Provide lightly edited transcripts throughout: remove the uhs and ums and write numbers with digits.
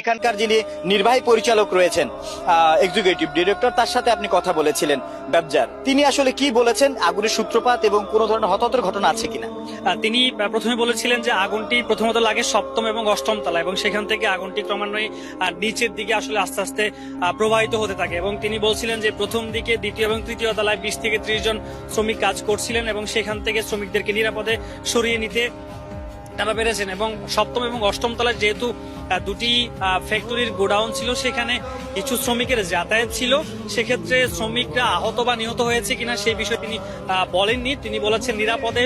এখানকার যিনি নির্বাহী পরিচালক রয়েছেন, এক্সিকিউটিভ ডিরেক্টর, তার সাথে আপনি কথা বলেছিলেন ব্যবজার, তিনি আসলে কি বলেছেন, আগুনের সূত্রপাত এবং কোনো ধরনের হতাহতের ঘটনা আছে কিনা? তিনি প্রথমে বলেছিলেন যে আগুনটি প্রথমত লাগে সপ্তম এবং অষ্টম তলা এবং সেখান থেকে আগুনটি ক্রমান্বয়ে নিচের দিকে আসলে আস্তে আস্তে প্রবাহিত হতে থাকে এবং তিনি বলছিলেন যে প্রথম দিকে দ্বিতীয় এবং তৃতীয় তলায় 20 থেকে 30 জন শ্রমিক কাজ করছিলেন এবং সেখান থেকে শ্রমিকদেরকে নিরাপদে সরিয়ে নিতে তারা পেরেছেন এবং সপ্তম এবং অষ্টম তলায় যেহেতু দুটি ফ্যাক্টরির গোডাউন ছিল, সেখানে কিছু শ্রমিকের যাতায়াত ছিল, সেক্ষেত্রে শ্রমিকরা আহত বা নিহত হয়েছে কিনা সেই বিষয়ে তিনি বলেননি। তিনি বলেছেন নিরাপদে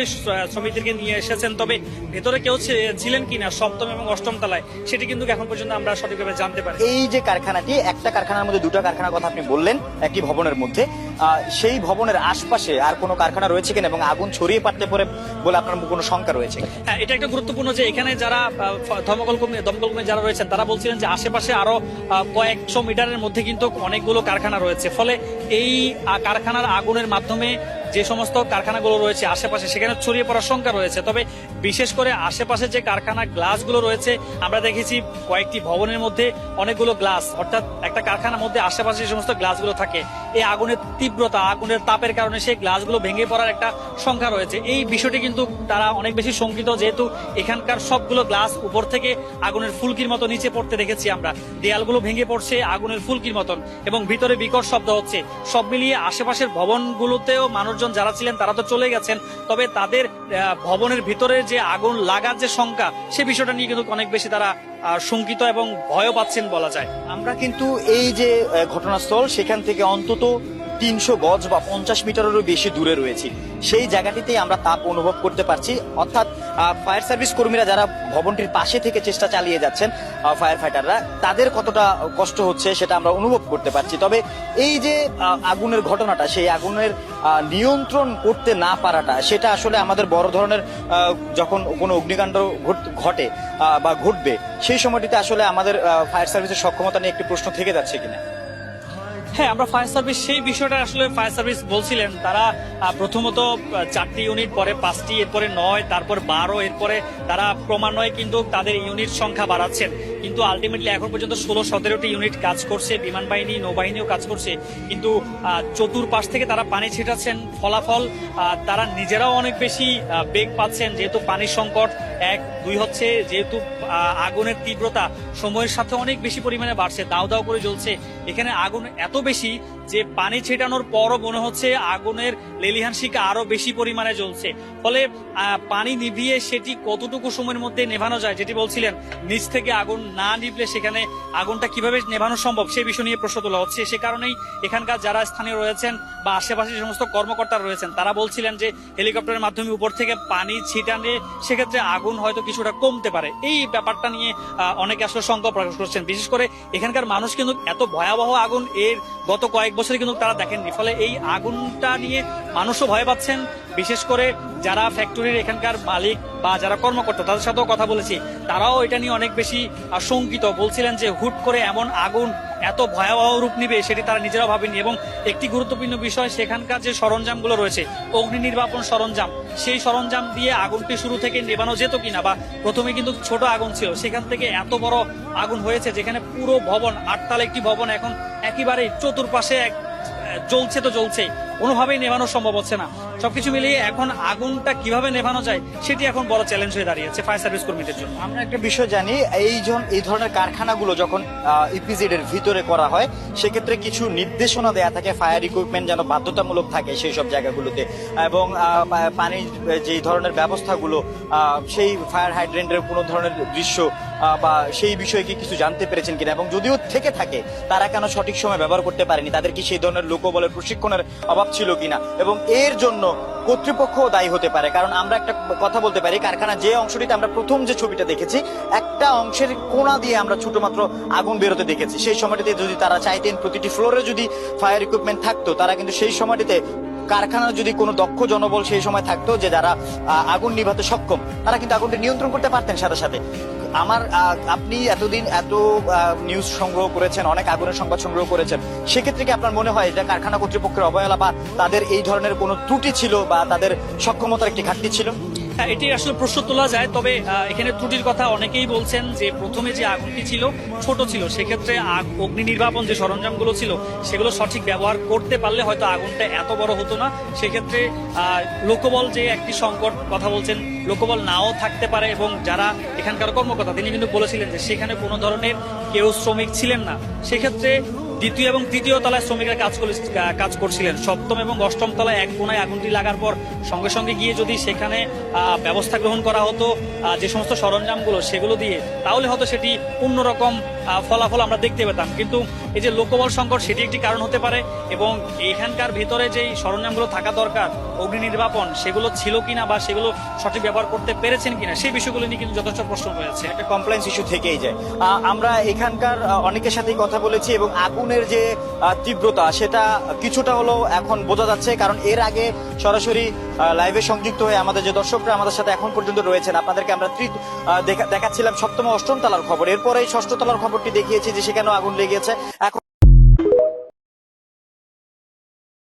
শ্রমিকদেরকে নিয়ে এসেছেন, তবে ভেতরে কেউ ছিলেন কিনা সপ্তম এবং অষ্টম তলায় সেটি কিন্তু এখন পর্যন্ত আমরা সঠিকভাবে জানতে পারি। এই যে কারখানাটি, একটা কারখানার মধ্যে দুটো কারখানার কথা আপনি বললেন একটি ভবনের মধ্যে, সেই ভবনের আশপাশে আর কোনো কারখানা রয়েছে কিনা এবং আগুন ছড়িয়ে পড়তে পারে বলে আপনার কোনো শঙ্কা রয়েছে? হ্যাঁ, এটা একটা গুরুত্বপূর্ণ যে এখানে যারা দমকল কর্মী যারা রয়েছেন তারা বলছিলেন যে আশেপাশে আরো কয়েকশো মিটারের মধ্যে কিন্তু অনেকগুলো কারখানা রয়েছে, ফলে এই কারখানার আগুনের মাধ্যমে যে সমস্ত কারখানাগুলো রয়েছে আশেপাশে সেখানে ছড়িয়ে পড়ার শঙ্কা রয়েছে। তবে বিশেষ করে আশেপাশে যে কারখানা গ্লাসগুলো রয়েছে, আমরা দেখেছি কয়েকটি ভবনের মধ্যে অনেকগুলো গ্লাস, অর্থাৎ একটা কারখানার মধ্যে আশেপাশে যে সমস্ত গ্লাসগুলো থাকে, এই আগুনের তীব্রতা, আগুনের তাপের কারণে সেই গ্লাসগুলো ভেঙে পড়ার একটা সংখ্যা রয়েছে। এই বিষয়টি কিন্তু তারা অনেক বেশি শঙ্কিত, যেহেতু এখানকার সবগুলো গ্লাস উপর থেকে আগুনের ফুলকির মতো নিচে পড়তে দেখেছি আমরা, দেয়ালগুলো ভেঙে পড়ছে আগুনের ফুলকির মতন এবং ভিতরে বিকট শব্দ হচ্ছে। সব মিলিয়ে আশেপাশের ভবনগুলোতেও মানুষজন যারা ছিলেন তারা তো চলে গেছেন, তবে তাদের ভবনের ভিতরে যে আগুন লাগার যে সংখ্যা, সে বিষয়টা নিয়ে কিন্তু অনেক বেশি তারা শঙ্কিত এবং ভয়ও পাচ্ছেন বলা যায়। আমরা কিন্তু এই যে ঘটনাস্থল, সেখান থেকে অন্তত 300 গজ বা 50 মিটারেরও বেশি দূরে রয়েছি, সেই জায়গাটিতেই আমরা তাপ অনুভব করতে পারছি। অর্থাৎ ফায়ার সার্ভিস কর্মীরা যারা ভবনটির পাশে থেকে চেষ্টা চালিয়ে যাচ্ছেন, ফায়ার ফাইটাররা, তাদের কতটা কষ্ট হচ্ছে সেটা আমরা অনুভব করতে পারছি। তবে এই যে আগুনের ঘটনাটা, সেই আগুনের নিয়ন্ত্রণ করতে না পারাটা, সেটা আসলে আমাদের বড় ধরনের যখন কোনো অগ্নিকাণ্ড ঘটে বা ঘটবে, সেই সময়টিতে আসলে আমাদের ফায়ার সার্ভিসের সক্ষমতা নিয়ে একটি প্রশ্ন থেকে যাচ্ছে কিনা? হ্যাঁ, আমরা ফায়ার সার্ভিস সেই বিষয়টা আসলে ফায়ার সার্ভিস বলছিলেন, তারা প্রথমত 4টি ইউনিট, পরে 5টি, এরপরে 9, তারপর 12, এরপরে তারা ক্রমান্বয়ে কিন্তু তাদের ইউনিট সংখ্যা বাড়াচ্ছেন, কিন্তু আলটিমেটলি এখন পর্যন্ত 16-17টি ইউনিট কাজ করছে, বিমান বাহিনী, নৌবাহিনীও কাজ করছে, কিন্তু চতুর্পাশ থেকে তারা পানি ছিটাচ্ছেন, ফলাফল তারা নিজেরাও অনেক বেশি বেগ পাচ্ছেন, যেহেতু পানির সংকট 1-2 হচ্ছে, যেহেতু আগুনের তীব্রতা সময়ের সাথে অনেক বেশি পরিমাণে বাড়ছে, দাও দাও করে জ্বলছে। এখানে আগুন এত বেশি যে পানি ছেটানোর পরও মনে হচ্ছে আগুনের লেলিহান শিখা আরো বেশি পরিমাণে জ্বলছে, ফলে পানি নিভিয়ে সেটি কতটুকু সময়ের মধ্যে নেভানো যায়, যেটি বলছিলেন নিচ থেকে আগুন না নিভলে সেখানে আগুনটা কিভাবে নেভানো সম্ভব সেই বিষয় নিয়ে প্রশ্ন তোলা হচ্ছে। সে কারণেই এখানকার যারা স্থানীয় রয়েছেন বা আশেপাশে যে সমস্ত কর্মকর্তা রয়েছেন তারা বলছিলেন যে হেলিকপ্টারের মাধ্যমে উপর থেকে পানি ছিটানে সেক্ষেত্রে আগুন হয়তো কিছুটা কমতে পারে। এই ব্যাপারটা নিয়ে অনেকে আসলে শঙ্কা প্রকাশ করছেন। বিশেষ করে এখানকার মানুষ কিন্তু এত ভয়াবহ আগুন এর গত কয়েক বছরে কিন্তু তারা দেখেননি, ফলে এই আগুনটা নিয়ে মানুষও ভয় পাচ্ছেন। বিশেষ করে যারা ফ্যাক্টরির এখানকার মালিক বা যারা কর্মকর্তা, তাদের সাথেও কথা বলেছি, তারাও এটা নিয়ে অনেক বেশি শঙ্কিত। বলছিলেন যে হুট করে এমন আগুন এত ভয়াবহ রূপ নিবে সেটি তারা নিজেরাও ভাবেনি। এবং একটি গুরুত্বপূর্ণ বিষয়, সেখানকার যে সরঞ্জামগুলো রয়েছে, অগ্নি নির্বাপন সরঞ্জাম, সেই সরঞ্জাম দিয়ে আগুনটি শুরু থেকে নেভানো যেত কিনা, বা প্রথমে কিন্তু ছোট আগুন ছিল, সেখান থেকে এত বড় আগুন হয়েছে যেখানে পুরো ভবন, 8 তলা একটি ভবন, এখন একেবারে চতুর্পাশে জ্বলছে তো জ্বলছে, কোনোভাবেই নেভানো সম্ভব হচ্ছে না। সবকিছু মিলিয়ে এখন আগুনটা কিভাবে নেভানো যায় সেটি এখন বড় চ্যালেঞ্জ হয়ে দাঁড়িয়েছে ফায়ার সার্ভিস কর্মীদের জন্য। আমরা একটা বিষয় জানি, এই ধরনের কারখানাগুলো যখন ইপিজেড এর ভিতরে করা হয়, সেক্ষেত্রে কিছু নির্দেশনা দেয়া থাকে, ফায়ার ইকুইপমেন্ট যেন বাধ্যতামূলক থাকে সেই সব জায়গাগুলোতে, এবং পানির যে ধরনের ব্যবস্থাগুলো, সেই ফায়ার হাইড্রেন্টের কোনো ধরনের দৃশ্য বা সেই বিষয়ে কি কিছু জানতে পেরেছেন কিনা, এবং যদিও থেকে থাকে তারা কেন সঠিক সময় ব্যবহার করতে পারেনি, তাদের কি সেই ধরনের লোকবলের প্রশিক্ষণের অভাব ছিল কিনা, এবং এর জন্য কর্তৃপক্ষ দায়ী হতে পারে। কারণ আমরা একটা কথা বলতে পারি, কারখানা যে অংশটিতে আমরা প্রথম যে ছবিটা দেখেছি, একটা অংশের কোণা দিয়ে আমরা ছোট মাত্র আগুন বেরোতে দেখেছি। সেই সময়টিতে যদি তারা চাইতেন প্রতিটি ফ্লোরে যদি ফায়ার ইকুইপমেন্ট থাকতো, তারা কিন্তু সেই সময়টিতে কারখানার যদি কোনো দক্ষ জনবল সেই সময় থাকতো যে যারা আগুন নিভাতে সক্ষম, তারা কিন্তু আগুনটি নিয়ন্ত্রণ করতে পারতেন সাথে সাথে। আপনি এতদিন এত নিউজ সংগ্রহ করেছেন, অনেক আগুনের সংবাদ সংগ্রহ করেছেন, সেক্ষেত্রে কি আপনার মনে হয় এটা কারখানা কর্তৃপক্ষের অবহেলা বা তাদের এই ধরনের কোনো ত্রুটি ছিল বা তাদের সক্ষমতার একটি ঘাটতি ছিল? হ্যাঁ, এটি আসলে প্রশ্ন তোলা যায়, তবে এখানে ত্রুটির কথা অনেকেই বলছেন যে প্রথমে যে আগুনটি ছিল ছোট ছিল, সেক্ষেত্রে অগ্নি নির্বাপন যে সরঞ্জামগুলো ছিল সেগুলো সঠিক ব্যবহার করতে পারলে হয়তো আগুনটা এত বড় হতো না। সেক্ষেত্রে লোকবল যে একটি সংকট কথা বলছেন, লোকবল নাও থাকতে পারে, এবং যারা এখানকার কর্মকর্তা তিনি কিন্তু বলেছিলেন যে সেখানে কোনো ধরনের কেউ শ্রমিক ছিলেন না। সেক্ষেত্রে দ্বিতীয় এবং তৃতীয় তলায় শ্রমিকরা কাজ করছিলেন, সপ্তম এবং অষ্টম তলায় এক কোনায় আগুনটি লাগার পর সঙ্গে সঙ্গে গিয়ে যদি সেখানে ব্যবস্থা গ্রহণ করা হতো যে সমস্ত সরঞ্জামগুলো সেগুলো দিয়ে, তাহলে হয়তো সেটি অন্যরকম ফলাফল আমরা দেখতে পেতাম। কিন্তু এই যে লোকবল সংকট সেটি একটি কারণ হতে পারে, এবং এখানকার ভেতরে যেই সরঞ্জামগুলো থাকা দরকার অগ্নি নির্বাপন সেগুলো ছিল কিনা বা সেগুলো সঠিক ব্যবহার করতে পেরেছেন কিনা সেই বিষয়গুলো নিয়ে কিন্তু যথেষ্ট প্রশ্ন রয়েছে। একটা কমপ্লেন্স ইস্যু থেকেই যায়। আমরা এখানকার অনেকের সাথেই কথা বলেছি এবং আগুনের যে তীব্রতা সেটা কিছুটা হলেও এখন বোঝা যাচ্ছে, কারণ এর আগে সরাসরি লাইভে সংযুক্ত হয়ে আমাদের যে দর্শকরা আমাদের সাথে এখন পর্যন্ত রয়েছেন, আপনাদেরকে আমরা দেখাচ্ছিলাম সপ্তম ও অষ্টম তলার খবর, এরপরে ষষ্ঠ তলার খবরটি দেখিয়েছি যে সেখানেও আগুন লেগেছে। এখন